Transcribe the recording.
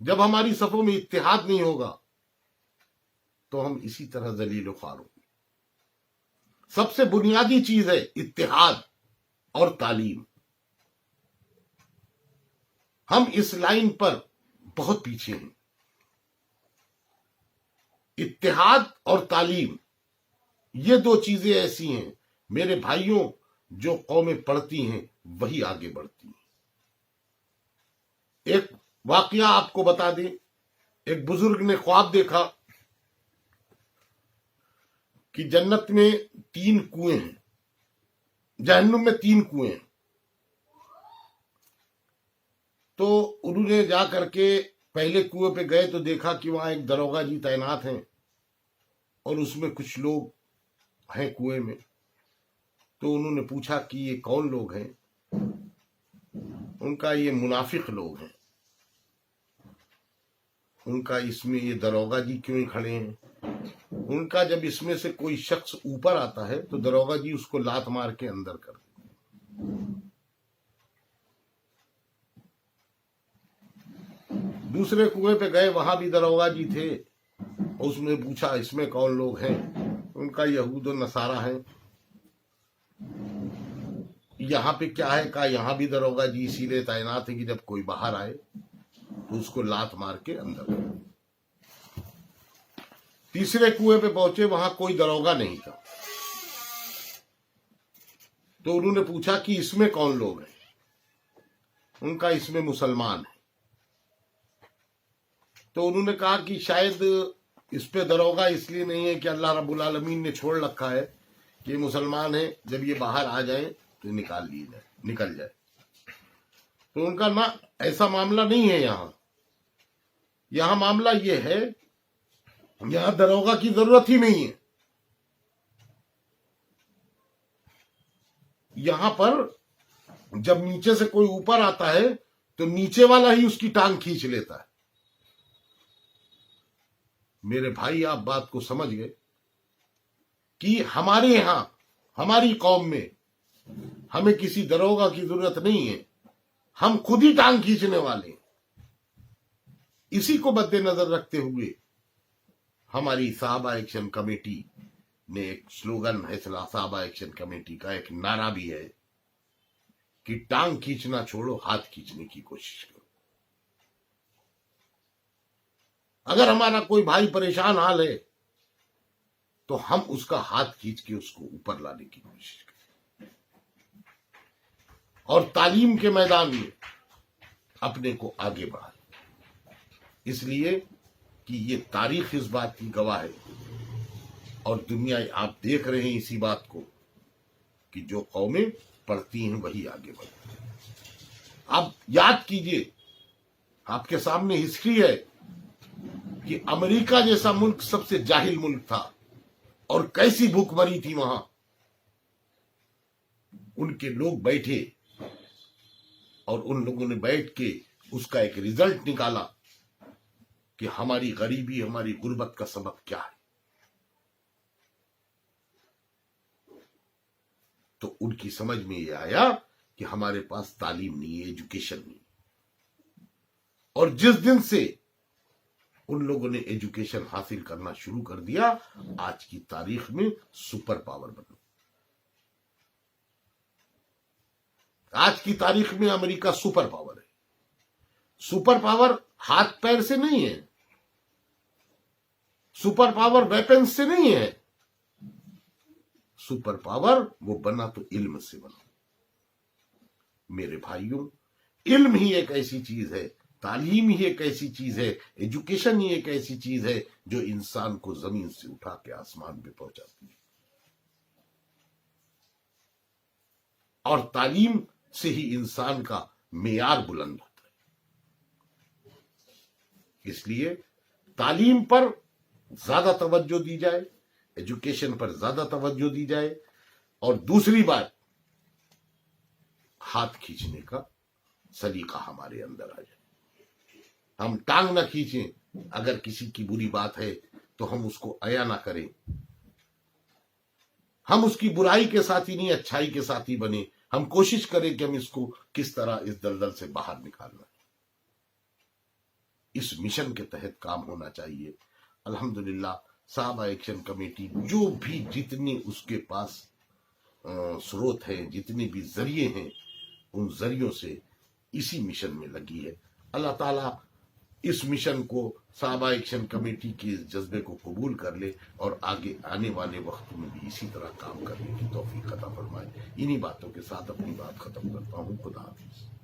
جب ہماری صفوں میں اتحاد نہیں ہوگا تو ہم اسی طرح ذلیل و خوار ہوں گے۔ سب سے بنیادی چیز ہے اتحاد اور تعلیم۔ ہم اس لائن پر بہت پیچھے ہیں۔ اتحاد اور تعلیم یہ دو چیزیں ایسی ہیں میرے بھائیوں، جو قومیں پڑھتی ہیں وہی آگے بڑھتی ہیں۔ ایک واقعہ آپ کو بتا دیں، ایک بزرگ نے خواب دیکھا کہ جنت میں 3 کنویں ہیں، جہنم میں 3 کنویں ہیں۔ تو انہوں نے جا کر کے پہلے کنویں پہ گئے تو دیکھا کہ وہاں ایک داروغہ جی تعینات ہیں اور اس میں کچھ لوگ ہیں کنویں میں۔ تو انہوں نے پوچھا کہ یہ کون لوگ ہیں؟ ان کا یہ منافق لوگ ہیں۔ ان کا اس میں یہ داروغہ جی کیوں ہی کھڑے ہیں؟ ان کا جب اس میں سے کوئی شخص اوپر آتا ہے تو داروغہ جی اس کو لات مار کے اندر کر دیتے ہیں۔ دوسرے کنویں پہ گئے، وہاں بھی داروغہ جی تھے، اس میں پوچھا اس میں کون لوگ ہیں؟ ان کا یہود و نصارہ ہیں۔ یہاں پہ کیا ہے؟ کہا یہاں بھی داروغہ جی اسی لیے تعینات ہے کہ جب کوئی باہر آئے تو اس کو لات مار کے اندر کر دیں۔ تیسرے کنویں پہ پہنچے، وہاں کوئی داروغہ نہیں تھا۔ تو انہوں نے پوچھا کہ اس میں کون لوگ ہیں؟ ان کا اس میں مسلمان ہے۔ تو انہوں نے کہا کہ شاید اس پہ داروغہ اس لیے نہیں ہے کہ اللہ رب العالمین نے چھوڑ رکھا ہے کہ یہ مسلمان ہیں، جب یہ باہر آ جائیں تو نکل جائے۔ تو ان کا نہ ایسا معاملہ نہیں ہے۔ یہاں معاملہ یہ ہے، یہاں داروغہ کی ضرورت ہی نہیں ہے۔ یہاں پر جب نیچے سے کوئی اوپر آتا ہے تو نیچے والا ہی اس کی ٹانگ کھینچ لیتا ہے۔ میرے بھائی آپ بات کو سمجھ گئے کہ ہمارے یہاں ہماری قوم میں ہمیں کسی داروغہ کی ضرورت نہیں ہے، ہم خود ہی ٹانگ کھینچنے والے ہیں۔ اسی کو مد نظر رکھتے ہوئے ہماری صحابہ ایکشن کمیٹی نے ایک سلوگن ہے، صحابہ ایکشن کمیٹی کا ایک نعرہ بھی ہے کہ ٹانگ کھینچنا چھوڑو، ہاتھ کھینچنے کی کوشش کرو۔ اگر ہمارا کوئی بھائی پریشان حال ہے تو ہم اس کا ہاتھ کھینچ کے اس کو اوپر لانے کی کوشش کریں، اور تعلیم کے میدان میں اپنے کو آگے بڑھائیں۔ اس لیے کہ یہ تاریخ اس بات کی گواہ ہے، اور دنیا آپ دیکھ رہے ہیں اسی بات کو کہ جو قومیں پڑھتی ہیں وہی آگے بڑھتی ہیں۔ آپ یاد کیجئے، آپ کے سامنے ہسٹری ہے کہ امریکہ جیسا ملک سب سے جاہل ملک تھا، اور کیسی بھوک مری تھی وہاں۔ ان کے لوگ بیٹھے اور ان لوگوں نے بیٹھ کے اس کا ایک ریزلٹ نکالا کہ ہماری غریبی، ہماری غربت کا سبب کیا ہے۔ تو ان کی سمجھ میں یہ آیا کہ ہمارے پاس تعلیم نہیں ہے، ایجوکیشن نہیں۔ اور جس دن سے ان لوگوں نے ایجوکیشن حاصل کرنا شروع کر دیا، آج کی تاریخ میں سپر پاور بنا۔ آج کی تاریخ میں امریکہ سپر پاور ہے۔ سپر پاور ہاتھ پیر سے نہیں ہے، سپر پاور ویپن سے نہیں ہے، سپر پاور وہ بنا تو علم سے بنا۔ میرے بھائیوں، علم ہی ایک ایسی چیز ہے، تعلیم ہی ایک ایسی چیز ہے، ایجوکیشن ہی ایک ایسی چیز ہے جو انسان کو زمین سے اٹھا کے آسمان پہ پہنچاتی ہے۔ اور تعلیم سے ہی انسان کا معیار بلند ہوتا ہے۔ اس لیے تعلیم پر زیادہ توجہ دی جائے، ایجوکیشن پر زیادہ توجہ دی جائے، اور دوسری بات، ہاتھ کھینچنے کا سلیقہ ہمارے اندر آ جائے۔ ہم ٹانگ نہ کھینچیں، اگر کسی کی بری بات ہے تو ہم اس کو عیا نہ کریں، ہم اس کی برائی کے ساتھی نہیں، اچھائی کے ساتھی بنے۔ ہم کوشش کریں کہ ہم اس کو کس طرح اس دلدل سے باہر نکالنا ہے۔ اس مشن کے تحت کام ہونا چاہیے۔ الحمدللہ صحابہ ایکشن کمیٹی جو بھی جتنی اس کے پاس سروت ہیں، جتنے بھی ذریعے ہیں، ان ذریعوں سے اسی مشن میں لگی ہے۔ اللہ تعالیٰ اس مشن کو، صحابہ ایکشن کمیٹی کے جذبے کو قبول کر لے اور آگے آنے والے وقت میں بھی اسی طرح کام کرنے کی توفیق عطا فرمائے۔ انہی باتوں کے ساتھ اپنی بات ختم کرتا ہوں۔ خدا حافظ۔